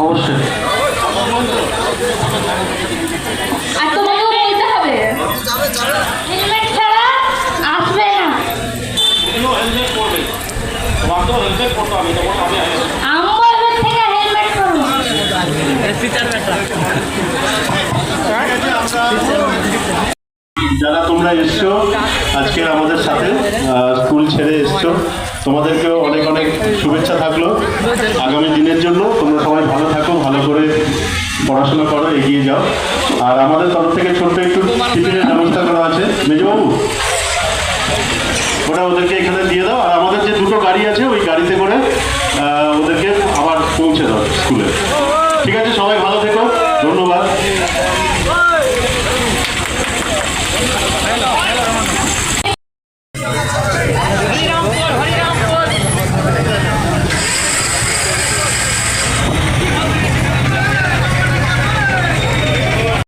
অবশ্যই। আর তোমাকেও বলতে হবে হেলমেট ছাড়া আসবে না। আম্মু এবার থেকে হেলমেট করবো। যারা তোমরা এসছো আজকের আমাদের সাথে স্কুল ছেড়ে এসছো, তোমাদেরকেও অনেক অনেক শুভেচ্ছা থাকলো আগামী দিনের জন্য। তোমরা সবাই ভালো থাকো, ভালো করে পড়াশোনা করো, এগিয়ে যাও। আর আমাদের তরফ থেকে ছোট্ট একটু টিফিনের ব্যবস্থা করা আছে মেজবাবু, ওটা ওদেরকে